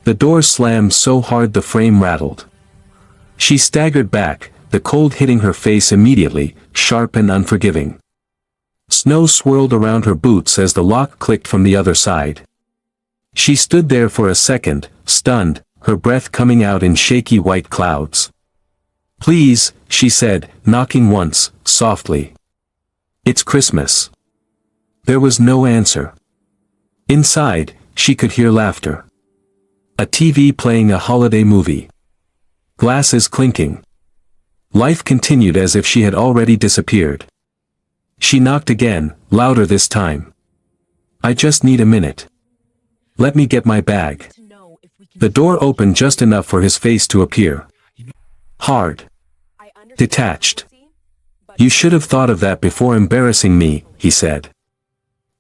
The door slammed so hard the frame rattled. She staggered back, the cold hitting her face immediately, sharp and unforgiving. Snow swirled around her boots as the lock clicked from the other side. She stood there for a second, stunned, her breath coming out in shaky white clouds. "Please," she said, knocking once, softly. "It's Christmas." There was no answer. Inside, she could hear laughter. A TV playing a holiday movie. Glasses clinking. Life continued as if she had already disappeared. She knocked again, louder this time. "I just need a minute. Let me get my bag." The door opened just enough for his face to appear. Hard. Detached. "You should have thought of that before embarrassing me," he said.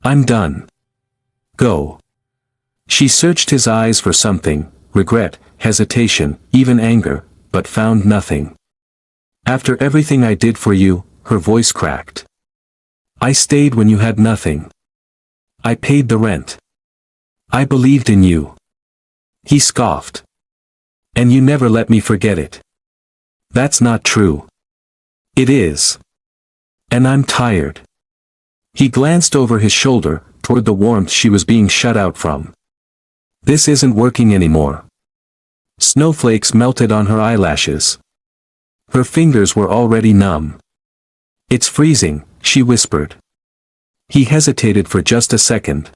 "I'm done. Go." She searched his eyes for something, regret, hesitation, even anger, but found nothing. "After everything I did for you," her voice cracked. "I stayed when you had nothing. I paid the rent. I believed in you." He scoffed. "And you never let me forget it." "That's not true." "It is. And I'm tired." He glanced over his shoulder, toward the warmth she was being shut out from. "This isn't working anymore." Snowflakes melted on her eyelashes. Her fingers were already numb. "It's freezing," she whispered. He hesitated for just a second.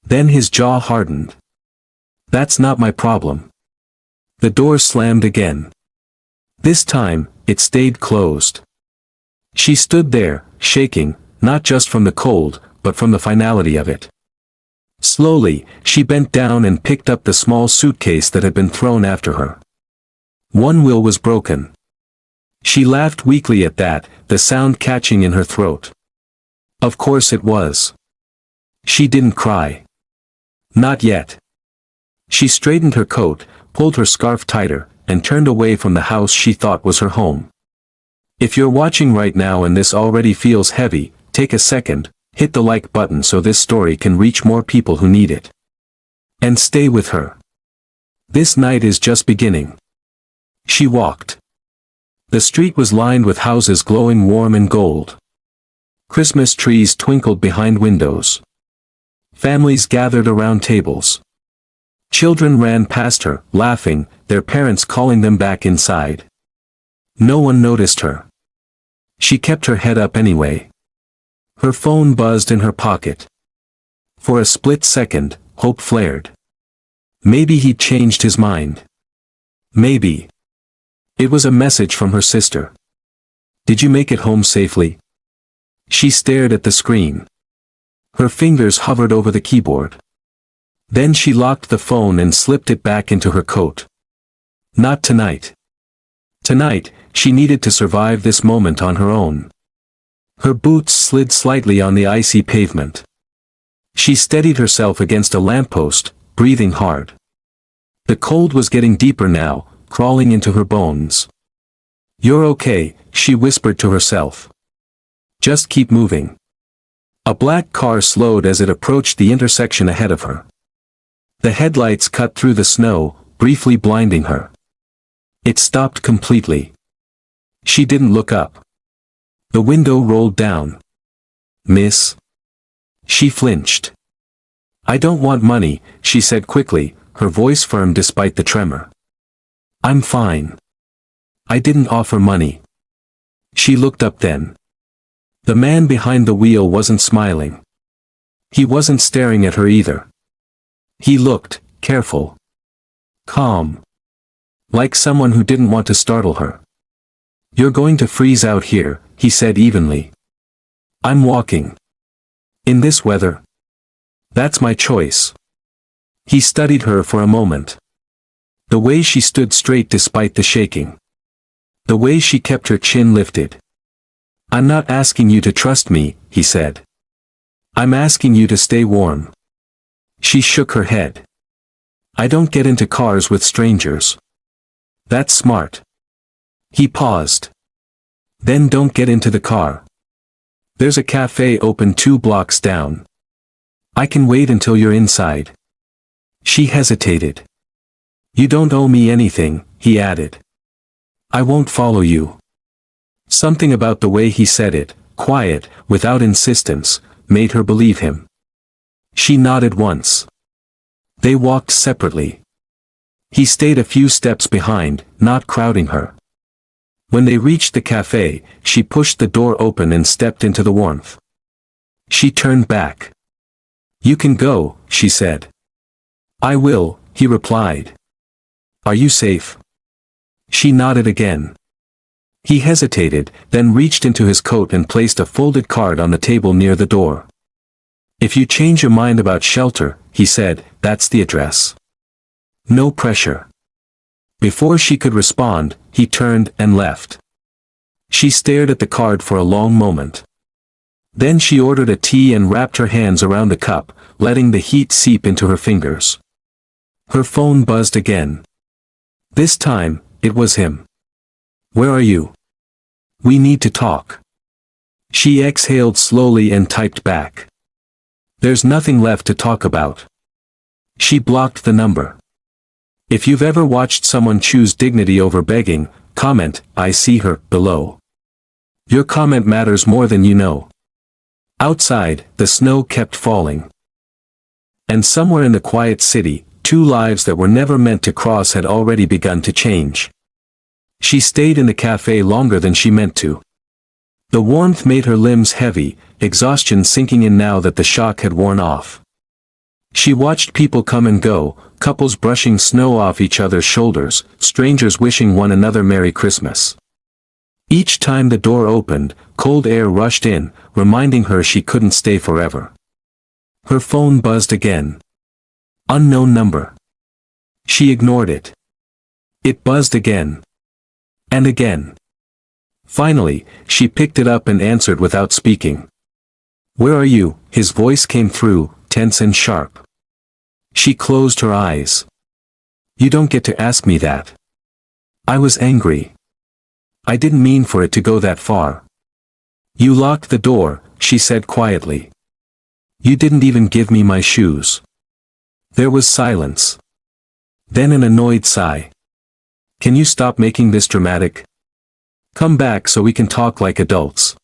Then his jaw hardened. "That's not my problem." The door slammed again. This time, it stayed closed. She stood there, shaking, not just from the cold, but from the finality of it. Slowly, she bent down and picked up the small suitcase that had been thrown after her. One wheel was broken. She laughed weakly at that, the sound catching in her throat. Of course it was. She didn't cry. Not yet. She straightened her coat, pulled her scarf tighter, and turned away from the house she thought was her home. If you're watching right now and this already feels heavy, take a second, hit the like button so this story can reach more people who need it. And stay with her. This night is just beginning. She walked. The street was lined with houses glowing warm and gold. Christmas trees twinkled behind windows. Families gathered around tables. Children ran past her, laughing, their parents calling them back inside. No one noticed her. She kept her head up anyway. Her phone buzzed in her pocket. For a split second, hope flared. Maybe he'd changed his mind. Maybe. It was a message from her sister. "Did you make it home safely?" She stared at the screen. Her fingers hovered over the keyboard. Then she locked the phone and slipped it back into her coat. Not tonight. Tonight, she needed to survive this moment on her own. Her boots slid slightly on the icy pavement. She steadied herself against a lamppost, breathing hard. The cold was getting deeper now, crawling into her bones. "You're okay," she whispered to herself. "Just keep moving." A black car slowed as it approached the intersection ahead of her. The headlights cut through the snow, briefly blinding her. It stopped completely. She didn't look up. The window rolled down. "Miss?" She flinched. "I don't want money," she said quickly, her voice firm despite the tremor. "I'm fine. I didn't offer money." She looked up then. The man behind the wheel wasn't smiling. He wasn't staring at her either. He looked, careful. Calm. Like someone who didn't want to startle her. "You're going to freeze out here," he said evenly. "I'm walking. In this weather. That's my choice." He studied her for a moment. The way she stood straight despite the shaking. The way she kept her chin lifted. "I'm not asking you to trust me," he said. "I'm asking you to stay warm." She shook her head. "I don't get into cars with strangers." "That's smart." He paused. "Then don't get into the car. There's a cafe open 2 blocks down. I can wait until you're inside." She hesitated. You don't owe me anything, he added. I won't follow you. Something about the way he said it, quiet, without insistence, made her believe him. She nodded once. They walked separately. He stayed a few steps behind, not crowding her. When they reached the cafe, she pushed the door open and stepped into the warmth. She turned back. You can go, she said. I will, he replied. Are you safe? She nodded again. He hesitated, then reached into his coat and placed a folded card on the table near the door. If you change your mind about shelter, he said, that's the address. No pressure. Before she could respond, he turned and left. She stared at the card for a long moment. Then she ordered a tea and wrapped her hands around the cup, letting the heat seep into her fingers. Her phone buzzed again. This time, it was him. Where are you? We need to talk. She exhaled slowly and typed back. There's nothing left to talk about. She blocked the number. If you've ever watched someone choose dignity over begging, comment, I see her, below. Your comment matters more than you know. Outside, the snow kept falling. And somewhere in the quiet city, two lives that were never meant to cross had already begun to change. She stayed in the cafe longer than she meant to. The warmth made her limbs heavy, exhaustion sinking in now that the shock had worn off. She watched people come and go, couples brushing snow off each other's shoulders, strangers wishing one another Merry Christmas. Each time the door opened, cold air rushed in, reminding her she couldn't stay forever. Her phone buzzed again. Unknown number. She ignored it. It buzzed again. And again. Finally, she picked it up and answered without speaking. Where are you? His voice came through, tense and sharp. She closed her eyes. You don't get to ask me that. I was angry. I didn't mean for it to go that far. You locked the door, she said quietly. You didn't even give me my shoes. There was silence. Then an annoyed sigh. Can you stop making this dramatic? Come back so we can talk like adults.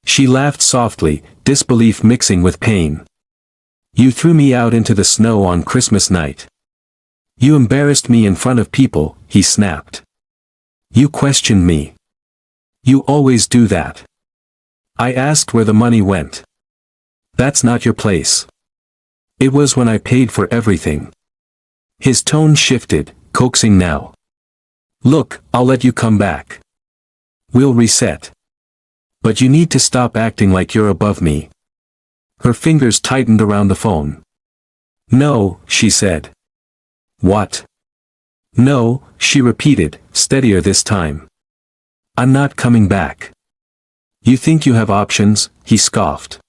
She laughed softly, disbelief mixing with pain. You threw me out into the snow on Christmas night. You embarrassed me in front of people, he snapped. You questioned me. You always do that. I asked where the money went. That's not your place. It was when I paid for everything. His tone shifted, coaxing now. Look, I'll let you come back. We'll reset. But you need to stop acting like you're above me. Her fingers tightened around the phone. No, she said. What? No, she repeated, steadier this time. I'm not coming back. You think you have options, he scoffed.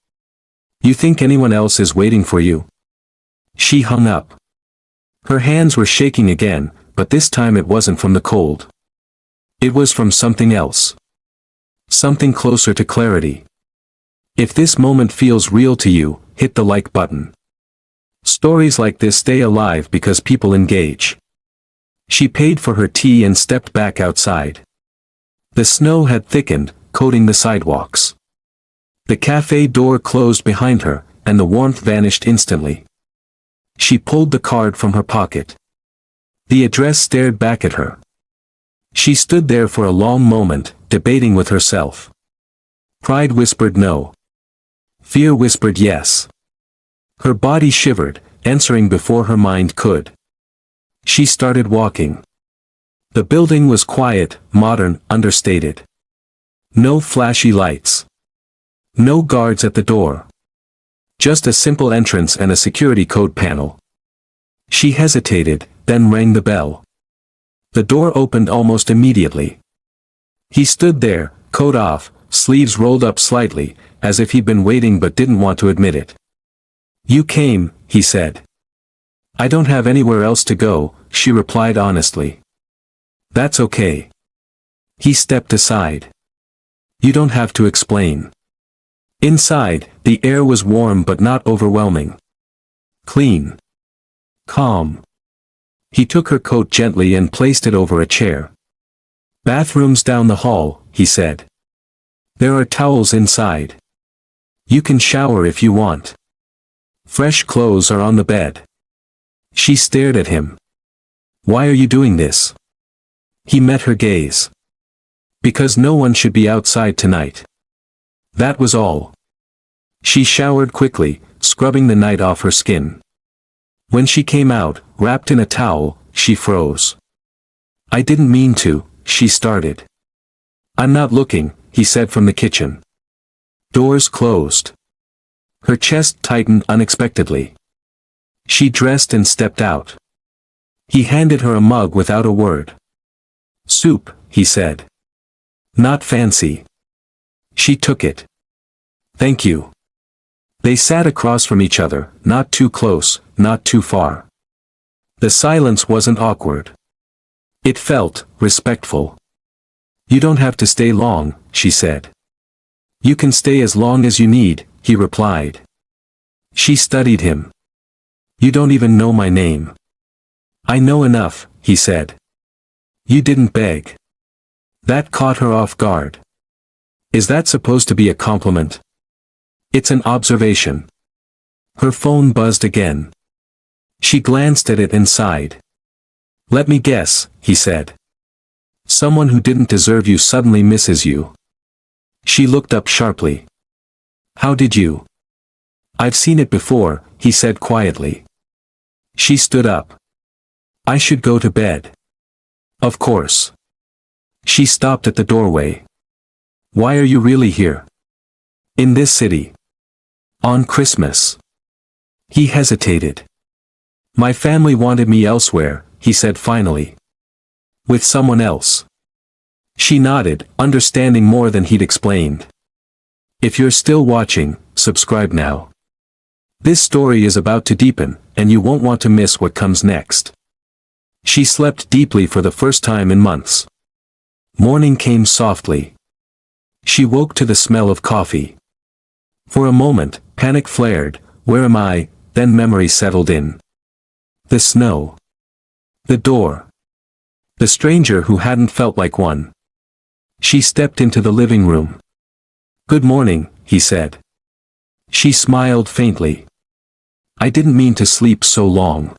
You think anyone else is waiting for you? She hung up. Her hands were shaking again, but this time it wasn't from the cold. It was from something else. Something closer to clarity. If this moment feels real to you, hit the like button. Stories like this stay alive because people engage. She paid for her tea and stepped back outside. The snow had thickened, coating the sidewalks. The cafe door closed behind her, and the warmth vanished instantly. She pulled the card from her pocket. The address stared back at her. She stood there for a long moment, debating with herself. Pride whispered no. Fear whispered yes. Her body shivered, answering before her mind could. She started walking. The building was quiet, modern, understated. No flashy lights. No guards at the door. Just a simple entrance and a security code panel. She hesitated, then rang the bell. The door opened almost immediately. He stood there, coat off, sleeves rolled up slightly, as if he'd been waiting but didn't want to admit it. You came, he said. I don't have anywhere else to go, she replied honestly. That's okay. He stepped aside. You don't have to explain. Inside, the air was warm but not overwhelming. Clean. Calm. He took her coat gently and placed it over a chair. "Bathrooms down the hall," he said. "There are towels inside. You can shower if you want. Fresh clothes are on the bed." She stared at him. "Why are you doing this?" He met her gaze. "Because no one should be outside tonight." That was all. She showered quickly, scrubbing the night off her skin. When she came out, wrapped in a towel, she froze. "I didn't mean to," she started. "I'm not looking," he said from the kitchen. Doors closed. Her chest tightened unexpectedly. She dressed and stepped out. He handed her a mug without a word. "Soup," he said. "Not fancy." She took it. "Thank you." They sat across from each other, not too close, not too far. The silence wasn't awkward. It felt respectful. "You don't have to stay long," she said. "You can stay as long as you need," he replied. She studied him. "You don't even know my name." "I know enough," he said. "You didn't beg." That caught her off guard. Is that supposed to be a compliment? It's an observation. Her phone buzzed again. She glanced at it and sighed. "Let me guess," he said. "Someone who didn't deserve you suddenly misses you." She looked up sharply. "How did you?" "I've seen it before," he said quietly. She stood up. "I should go to bed." "Of course." She stopped at the doorway. "Why are you really here?" "In this city." "On Christmas." He hesitated. "My family wanted me elsewhere," he said finally. "With someone else." She nodded, understanding more than he'd explained. If you're still watching, subscribe now. This story is about to deepen, and you won't want to miss what comes next. She slept deeply for the first time in months. Morning came softly. She woke to the smell of coffee. For a moment, panic flared. "Where am I?" Then memory settled in. The snow. The door. The stranger who hadn't felt like one. She stepped into the living room. "Good morning," he said. She smiled faintly. "I didn't mean to sleep so long."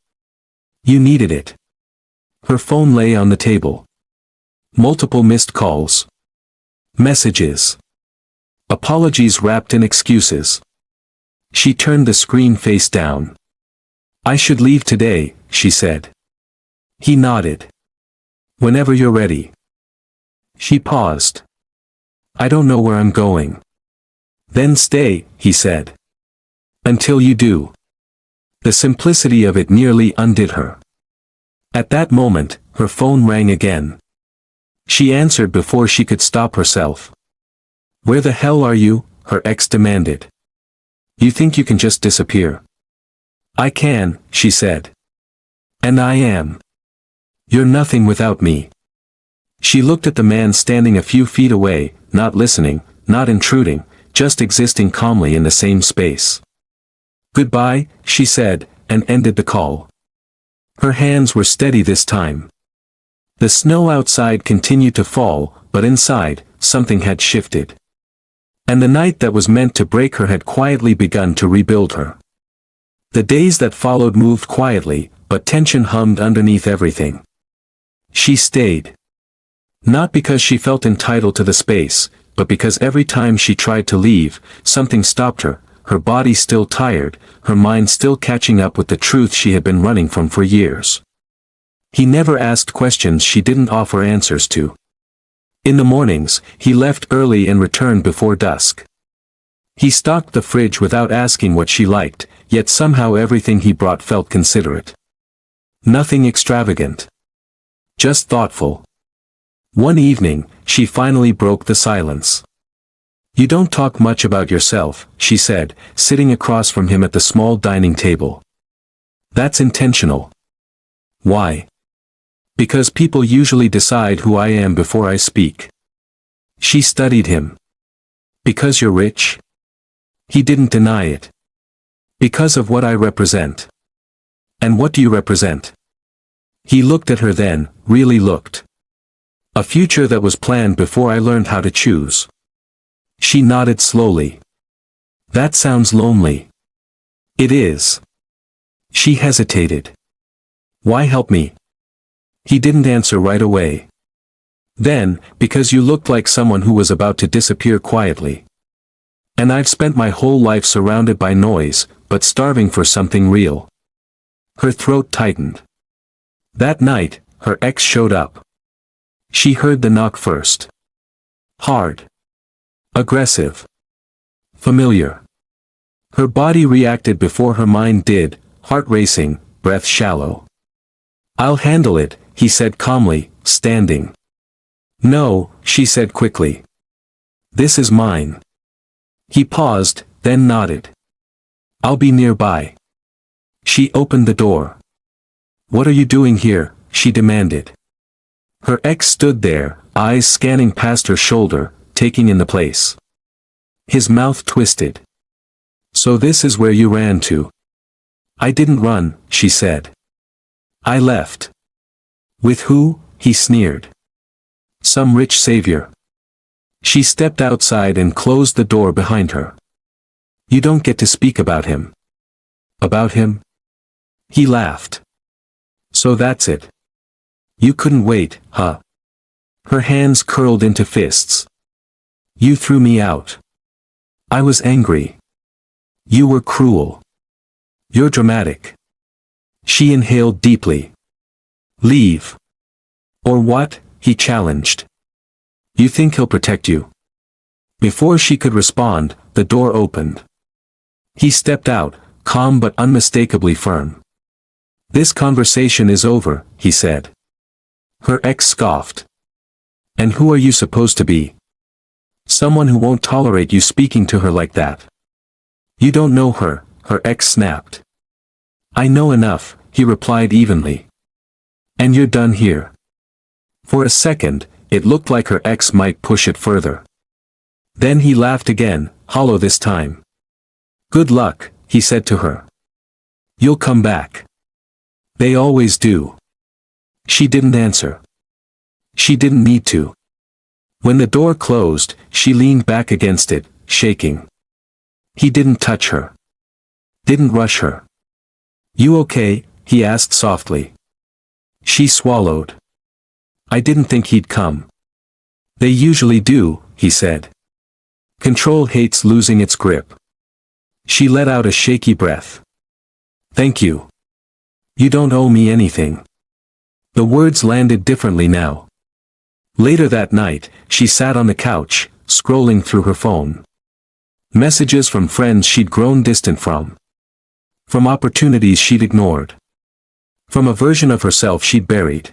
"You needed it." Her phone lay on the table. Multiple missed calls. Messages. Apologies wrapped in excuses. She turned the screen face down. "I should leave today," she said. He nodded. "Whenever you're ready." She paused. "I don't know where I'm going." "Then stay," he said. "Until you do." The simplicity of it nearly undid her. At that moment, her phone rang again. She answered before she could stop herself. "Where the hell are you?" her ex demanded. "You think you can just disappear?" "I can," she said. "And I am. You're nothing without me." She looked at the man standing a few feet away, not listening, not intruding, just existing calmly in the same space. "Goodbye," she said, and ended the call. Her hands were steady this time. The snow outside continued to fall, but inside, something had shifted. And the night that was meant to break her had quietly begun to rebuild her. The days that followed moved quietly, but tension hummed underneath everything. She stayed. Not because she felt entitled to the space, but because every time she tried to leave, something stopped her, her body still tired, her mind still catching up with the truth she had been running from for years. He never asked questions she didn't offer answers to. In the mornings, he left early and returned before dusk. He stocked the fridge without asking what she liked, yet somehow everything he brought felt considerate. Nothing extravagant. Just thoughtful. One evening, she finally broke the silence. "You don't talk much about yourself," she said, sitting across from him at the small dining table. "That's intentional." "Why?" "Because people usually decide who I am before I speak." She studied him. "Because you're rich?" He didn't deny it. "Because of what I represent." "And what do you represent?" He looked at her then, really looked. A future that was planned before I learned how to choose. She nodded slowly. That sounds lonely. It is. She hesitated. Why help me? He didn't answer right away. Then, because you looked like someone who was about to disappear quietly. And I've spent my whole life surrounded by noise, but starving for something real. Her throat tightened. That night, her ex showed up. She heard the knock first. Hard. Aggressive. Familiar. Her body reacted before her mind did, heart racing, breath shallow. I'll handle it, he said calmly, standing. No, she said quickly. This is mine. He paused, then nodded. I'll be nearby. She opened the door. What are you doing here? She demanded. Her ex stood there, eyes scanning past her shoulder, taking in the place. His mouth twisted. So this is where you ran to. I didn't run, she said. I left. With who? He sneered. Some rich savior. She stepped outside and closed the door behind her. You don't get to speak about him. About him? He laughed. So that's it. You couldn't wait, huh? Her hands curled into fists. You threw me out. I was angry. You were cruel. You're dramatic. She inhaled deeply. Leave. Or what? He challenged. You think he'll protect you? Before she could respond, the door opened. He stepped out, calm but unmistakably firm. This conversation is over, he said. Her ex scoffed. And who are you supposed to be? Someone who won't tolerate you speaking to her like that. You don't know her, her ex snapped. I know enough, he replied evenly. And you're done here. For a second, it looked like her ex might push it further. Then he laughed again, hollow this time. Good luck, he said to her. You'll come back. They always do. She didn't answer. She didn't need to. When the door closed, she leaned back against it, shaking. He didn't touch her. Didn't rush her. You okay? He asked softly. She swallowed. I didn't think he'd come. They usually do, he said. Control hates losing its grip. She let out a shaky breath. Thank you. You don't owe me anything. The words landed differently now. Later that night, she sat on the couch, scrolling through her phone. Messages from friends she'd grown distant from. From opportunities she'd ignored. From a version of herself she'd buried.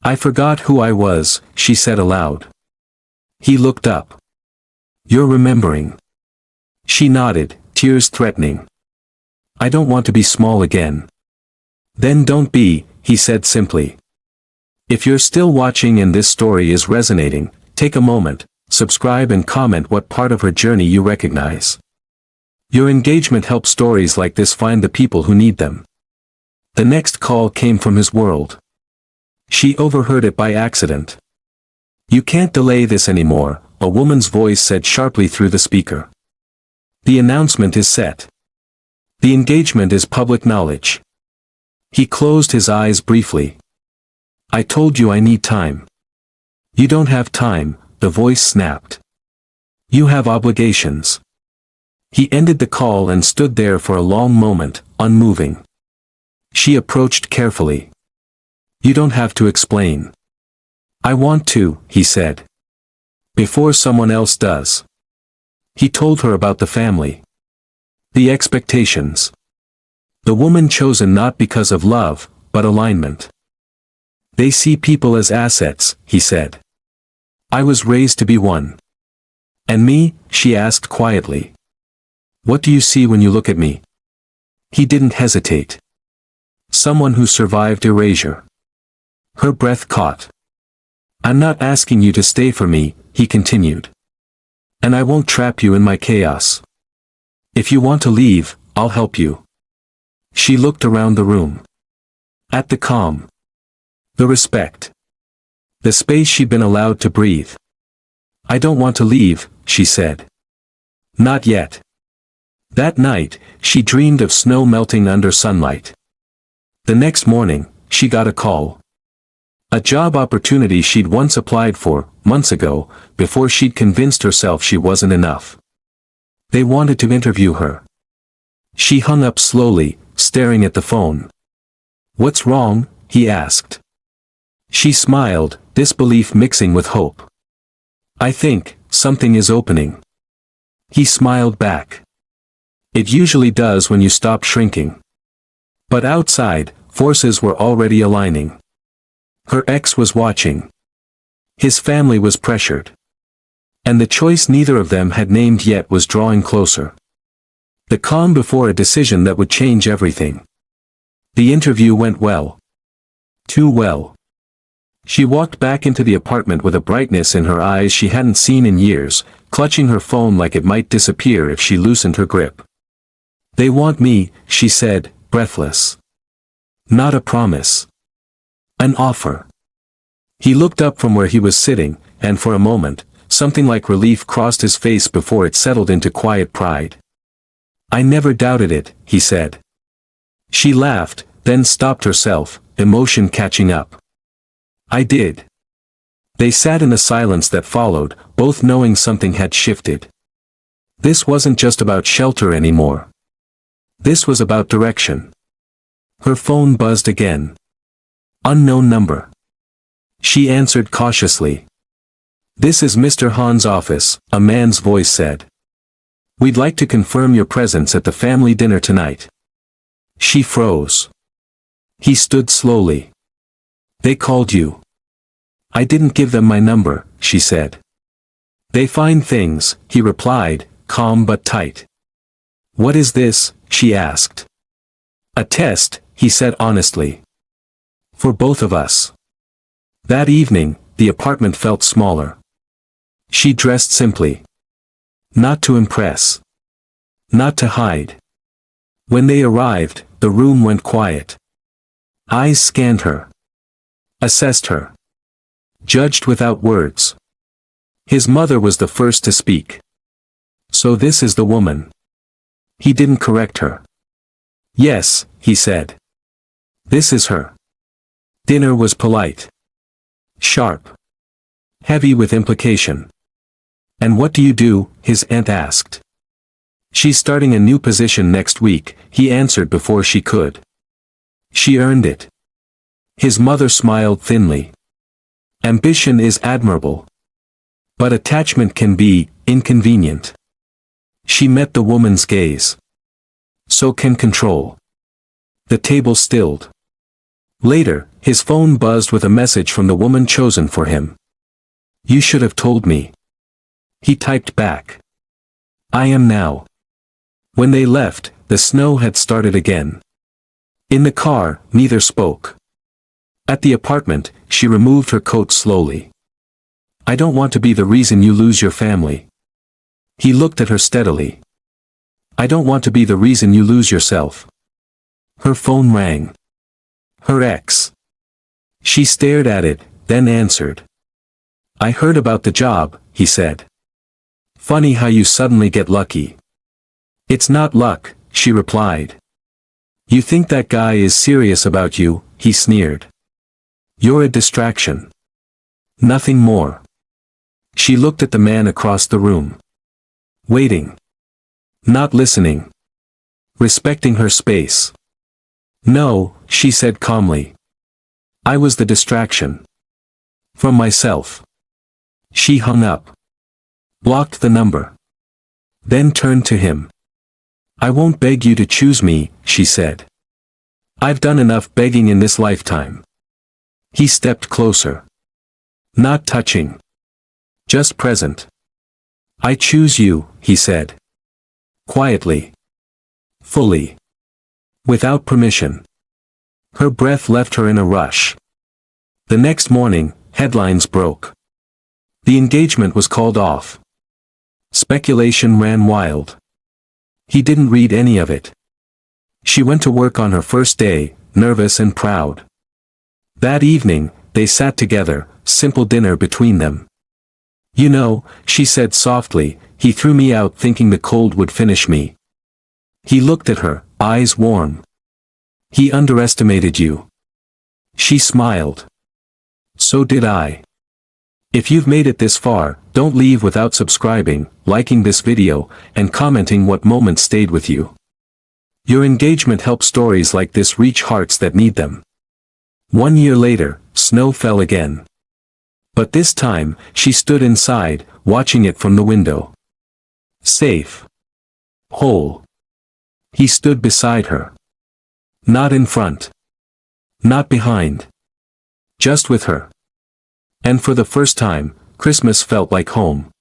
I forgot who I was, she said aloud. He looked up. You're remembering. She nodded, tears threatening. I don't want to be small again. Then don't be, he said simply. If you're still watching and this story is resonating, take a moment, subscribe and comment what part of her journey you recognize. Your engagement helps stories like this find the people who need them. The next call came from his world. She overheard it by accident. You can't delay this anymore, a woman's voice said sharply through the speaker. The announcement is set. The engagement is public knowledge. He closed his eyes briefly. I told you I need time. You don't have time, the voice snapped. You have obligations. He ended the call and stood there for a long moment, unmoving. She approached carefully. You don't have to explain. I want to, he said. Before someone else does. He told her about the family. The expectations. The woman chosen not because of love, but alignment. They see people as assets, he said. I was raised to be one. And me? She asked quietly. What do you see when you look at me? He didn't hesitate. Someone who survived erasure. Her breath caught. I'm not asking you to stay for me, he continued. And I won't trap you in my chaos. If you want to leave, I'll help you. She looked around the room. At the calm. The respect. The space she'd been allowed to breathe. "I don't want to leave," she said. "Not yet." That night, she dreamed of snow melting under sunlight. The next morning, she got a call. A job opportunity she'd once applied for, months ago, before she'd convinced herself she wasn't enough. They wanted to interview her. She hung up slowly, staring at the phone. "What's wrong?" he asked. She smiled, disbelief mixing with hope. "I think something is opening." He smiled back. "It usually does when you stop shrinking." But outside, forces were already aligning. Her ex was watching. His family was pressured. And the choice neither of them had named yet was drawing closer. The calm before a decision that would change everything. The interview went well. Too well. She walked back into the apartment with a brightness in her eyes she hadn't seen in years, clutching her phone like it might disappear if she loosened her grip. "They want me," she said, breathless. Not a promise. An offer. He looked up from where he was sitting, and for a moment, something like relief crossed his face before it settled into quiet pride. "I never doubted it," he said. She laughed, then stopped herself, emotion catching up. "I did." They sat in the silence that followed, both knowing something had shifted. This wasn't just about shelter anymore. This was about direction. Her phone buzzed again. Unknown number. She answered cautiously. "This is Mr. Han's office," a man's voice said. "We'd like to confirm your presence at the family dinner tonight." She froze. He stood slowly. "They called you." "I didn't give them my number," she said. "They find things," he replied, calm but tight. "What is this?" she asked. "A test," he said honestly. "For both of us." That evening, the apartment felt smaller. She dressed simply. Not to impress. Not to hide. When they arrived, the room went quiet. Eyes scanned her. Assessed her. Judged without words. His mother was the first to speak. "So this is the woman." He didn't correct her. "Yes," he said. "This is her." Dinner was polite. Sharp. Heavy with implication. "And what do you do?" his aunt asked. "She's starting a new position next week," he answered before she could. "She earned it." His mother smiled thinly. "Ambition is admirable. But attachment can be inconvenient." She met the woman's gaze. "So can control." The table stilled. Later, his phone buzzed with a message from the woman chosen for him. "You should have told me." He typed back. "I am now." When they left, the snow had started again. In the car, neither spoke. At the apartment, she removed her coat slowly. "I don't want to be the reason you lose your family." He looked at her steadily. "I don't want to be the reason you lose yourself." Her phone rang. Her ex. She stared at it, then answered. "I heard about the job," he said. "Funny how you suddenly get lucky." "It's not luck," she replied. "You think that guy is serious about you," he sneered. "You're a distraction. Nothing more." She looked at the man across the room. Waiting. Not listening. Respecting her space. "No," she said calmly. "I was the distraction. From myself." She hung up. Blocked the number. Then turned to him. "I won't beg you to choose me," she said. "I've done enough begging in this lifetime." He stepped closer. Not touching. Just present. "I choose you," he said. Quietly. Fully. Without permission. Her breath left her in a rush. The next morning, headlines broke. The engagement was called off. Speculation ran wild. He didn't read any of it. She went to work on her first day, nervous and proud. That evening, they sat together, simple dinner between them. You know, she said softly, he threw me out thinking the cold would finish me. He looked at her, eyes warm. He underestimated you. She smiled. So did I. If you've made it this far, don't leave without subscribing, liking this video, and commenting what moments stayed with you. Your engagement helps stories like this reach hearts that need them. 1 year later, snow fell again. But this time, she stood inside, watching it from the window. Safe. Whole. He stood beside her. Not in front. Not behind. Just with her. And for the first time, Christmas felt like home.